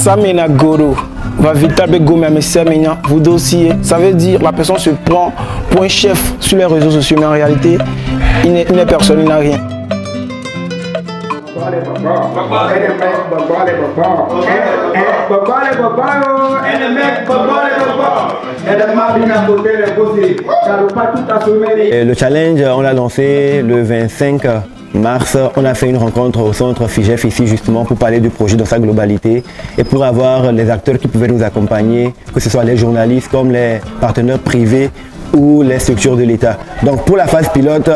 Samena Goro va véritable gomme mais Samena vous dossier. Ça veut dire la personne se prend pour un chef sur les réseaux sociaux, mais en réalité, il n'est personne, il n'a rien. Le challenge, on l'a lancé le 25 mars. On a fait une rencontre au centre FIGEF ici justement pour parler du projet dans sa globalité et pour avoir les acteurs qui pouvaient nous accompagner, que ce soit les journalistes comme les partenaires privés ou les structures de l'État. Donc pour la phase pilote,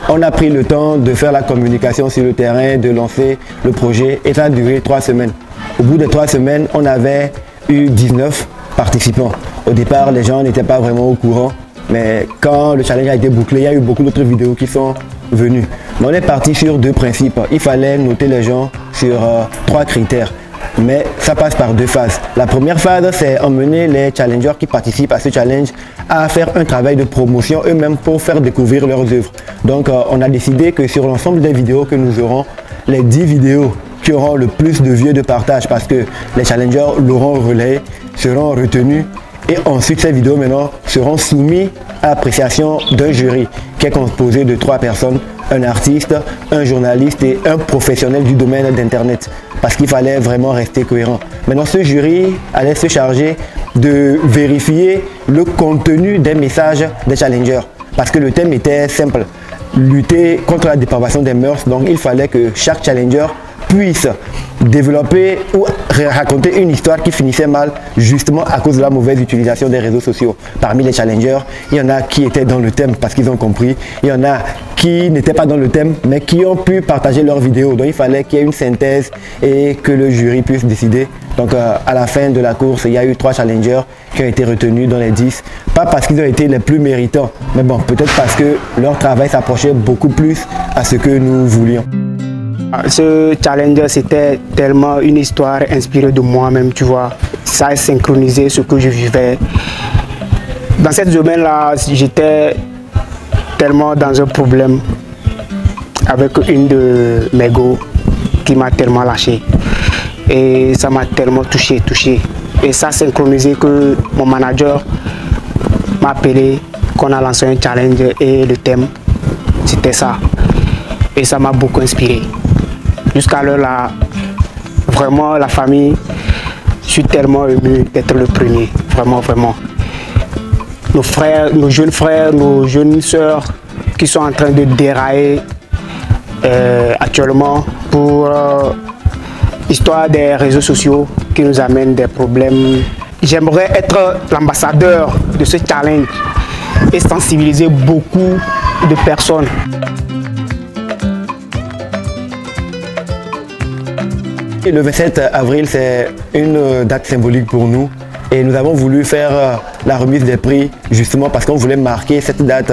on a pris le temps de faire la communication sur le terrain, de lancer le projet et ça a duré 3 semaines. Au bout de 3 semaines, on avait eu 19 participants. Au départ, les gens n'étaient pas vraiment au courant, mais quand le challenge a été bouclé, il y a eu beaucoup d'autres vidéos qui sont venues. Mais on est parti sur 2 principes. Il fallait noter les gens sur 3 critères. Mais ça passe par 2 phases. La première phase, c'est emmener les challengers qui participent à ce challenge à faire un travail de promotion eux-mêmes pour faire découvrir leurs œuvres. Donc on a décidé que sur l'ensemble des vidéos que nous aurons, les 10 vidéos qui auront le plus de vues de partage, parce que les challengers l'auront relayé, seront retenus et ensuite ces vidéos maintenant seront soumises à l'appréciation d'un jury qui est composé de 3 personnes, un artiste, un journaliste et un professionnel du domaine d'internet, parce qu'il fallait vraiment rester cohérent. Maintenant ce jury allait se charger de vérifier le contenu des messages des challengers, parce que le thème était simple, lutter contre la dépravation des mœurs. Donc il fallait que chaque challenger puisse développer ou raconter une histoire qui finissait mal justement à cause de la mauvaise utilisation des réseaux sociaux. Parmi les challengers, il y en a qui étaient dans le thème parce qu'ils ont compris, il y en a qui n'étaient pas dans le thème mais qui ont pu partager leurs vidéos. Donc il fallait qu'il y ait une synthèse et que le jury puisse décider. Donc à la fin de la course, il y a eu 3 challengers qui ont été retenus dans les 10. Pas parce qu'ils ont été les plus méritants, mais bon, peut-être parce que leur travail s'approchait beaucoup plus à ce que nous voulions. Ce challenge, c'était tellement une histoire inspirée de moi-même, tu vois. Ça a synchronisé ce que je vivais. Dans cette semaine-là, j'étais tellement dans un problème avec une de mes go qui m'a tellement lâché. Et ça m'a tellement touché. Et ça a synchronisé que mon manager m'a appelé, qu'on a lancé un challenge et le thème, c'était ça. Et ça m'a beaucoup inspiré. Jusqu'à l'heure là, vraiment la famille, je suis tellement ému d'être le premier, vraiment. Nos frères, nos jeunes frères, nos jeunes sœurs qui sont en train de dérailler actuellement pour l'histoire des réseaux sociaux qui nous amènent des problèmes. J'aimerais être l'ambassadeur de ce challenge et sensibiliser beaucoup de personnes. Et le 27 avril, c'est une date symbolique pour nous et nous avons voulu faire la remise des prix justement parce qu'on voulait marquer cette date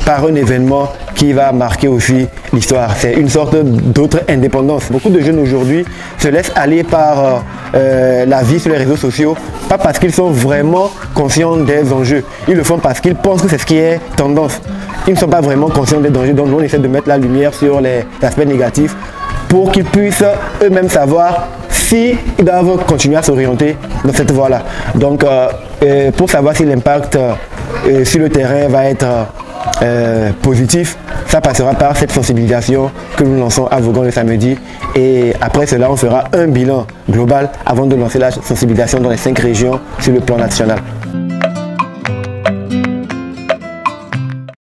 par un événement qui va marquer aussi l'histoire. C'est une sorte d'autre indépendance. Beaucoup de jeunes aujourd'hui se laissent aller par la vie sur les réseaux sociaux, pas parce qu'ils sont vraiment conscients des enjeux. Ils le font parce qu'ils pensent que c'est ce qui est tendance. Ils ne sont pas vraiment conscients des dangers, donc nous on essaie de mettre la lumière sur les aspects négatifs pour qu'ils puissent eux-mêmes savoir s'ils doivent continuer à s'orienter dans cette voie-là. Donc pour savoir si l'impact sur le terrain va être positif, ça passera par cette sensibilisation que nous lançons à Vaughan le samedi. Et après cela, on fera un bilan global avant de lancer la sensibilisation dans les 5 régions sur le plan national.